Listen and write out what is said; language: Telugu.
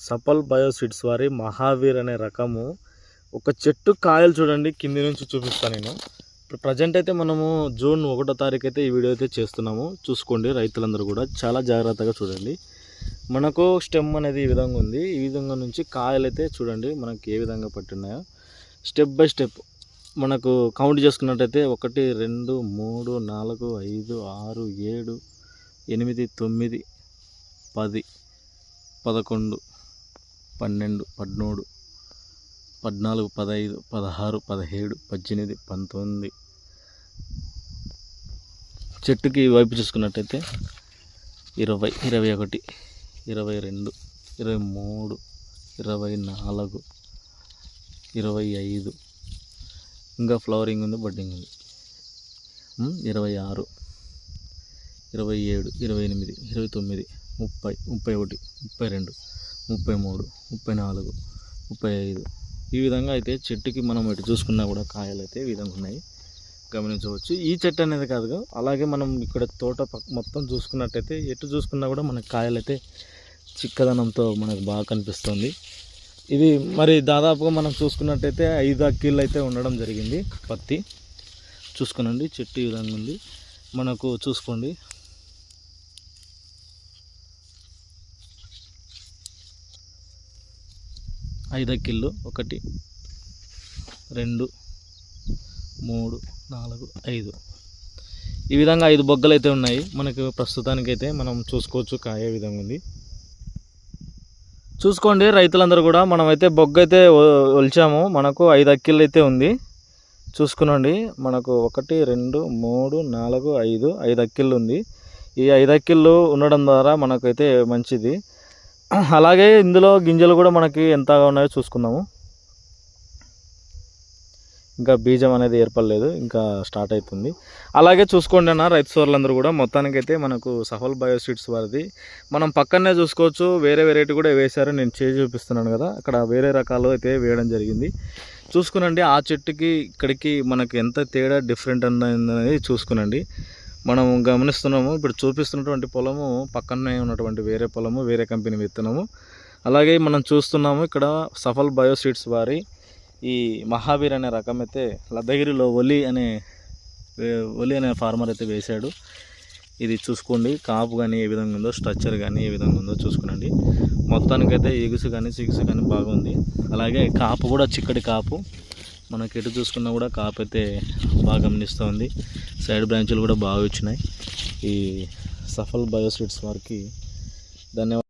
సఫల్ బయోసీడ్స్ వారి మహావీర్ అనే రకము. ఒక చెట్టు కాయలు చూడండి, కింది నుంచి చూపిస్తాను నేను. ఇప్పుడు ప్రజెంట్ అయితే మనము జూన్ 1వ తారీఖు అయితే ఈ వీడియో అయితే చేస్తున్నాము. చూసుకోండి రైతులందరూ కూడా చాలా జాగ్రత్తగా చూడండి. మనకు స్టెమ్ అనేది ఈ విధంగా ఉంది. ఈ విధంగా నుంచి కాయలు అయితే చూడండి మనకి ఏ విధంగా పట్టున్నాయో. స్టెప్ బై స్టెప్ మనకు కౌంట్ చేసుకున్నట్టయితే 1 2 3 4 5 6 7 8 9 10 11 12 13 14 15 16 17 18 19 చెట్టుకి వైపు చూసుకున్నట్టయితే 20 21 22 23 24 25 ఇంకా ఫ్లవరింగ్ ఉంది, బడ్డింగ్ ఉంది. 26 27 28 29 30 31 32 33 34 35 ఈ విధంగా అయితే చెట్టుకి మనం ఎటు చూసుకున్నా కూడా కాయలు అయితే ఈ విధంగా ఉన్నాయి, గమనించవచ్చు. ఈ చెట్టు అనేది కాదు, అలాగే మనం ఇక్కడ తోట మొత్తం చూసుకున్నట్టయితే ఎటు చూసుకున్నా కూడా మనకు కాయలు అయితే చిక్కదనంతో మనకు బాగా కనిపిస్తుంది. ఇది మరి దాదాపుగా మనం చూసుకున్నట్టయితే 5 అక్కిళ్ళు అయితే ఉండడం జరిగింది. పత్తి చూసుకునండి, చెట్టు ఈ విధంగా ఉంది మనకు. చూసుకోండి, ఐదు అక్కిళ్ళు 1 2 3 4 5 ఈ విధంగా 5 బొగ్గలు అయితే ఉన్నాయి మనకు. ప్రస్తుతానికైతే మనం చూసుకోవచ్చు కాయ విధంగా ఉంది. చూసుకోండి రైతులందరూ కూడా, మనమైతే బొగ్గ అయితే ఒలిచాము. మనకు 5 అక్కిళ్ళు అయితే ఉంది. చూసుకునండి, మనకు 1 2 3 4 5 అక్కిళ్ళు ఉంది. ఈ 5 అక్కిళ్ళు ఉండడం ద్వారా మనకైతే మంచిది. అలాగే ఇందులో గింజలు కూడా మనకి ఎంతగా ఉన్నాయో చూసుకుందాము. ఇంకా బీజం అనేది ఏర్పడలేదు, ఇంకా స్టార్ట్ అవుతుంది. అలాగే చూసుకోండి అన్న రైతు సోదరులందరూ కూడా, మొత్తానికైతే మనకు సఫల్ బయోసీడ్స్ వారిది మనం పక్కనే చూసుకోవచ్చు. వేరే వెరైటీ కూడా వేశారు, నేను చేసి చూపిస్తున్నాను కదా, అక్కడ వేరే రకాలు అయితే వేయడం జరిగింది. చూసుకునండి, ఆ చెట్టుకి ఇక్కడికి మనకి ఎంత తేడా డిఫరెంట్ అనేది చూసుకునండి. మనం గమనిస్తున్నాము. ఇప్పుడు చూపిస్తున్నటువంటి పొలము పక్కనే ఉన్నటువంటి వేరే పొలము, వేరే కంపెనీ విత్తనము. అలాగే మనం చూస్తున్నాము ఇక్కడ సఫల్ బయోసీడ్స్ వారి ఈ మహావీర్ అనే రకం అయితే లద్దగిరిలో ఒలి అనే ఫార్మర్ అయితే వేశాడు. ఇది చూసుకోండి, కాపు కానీ ఏ విధంగా ఉందో, స్ట్రక్చర్ కానీ ఏ విధంగా ఉందో చూసుకునండి. మొత్తానికైతే ఎగుసు కానీ సిగుసు కానీ బాగుంది. అలాగే కాపు కూడా చిక్కటి కాపు, మనకి ఎటు చూసుకున్నా కూడా కాపు అయితే బాగా గమనిస్తుంది. సైడ్ బ్రాంచులు కూడా బాగా వచ్చినాయి. ఈ సఫల్ బయోసీడ్స్ వారికి ధన్యవాదాలు.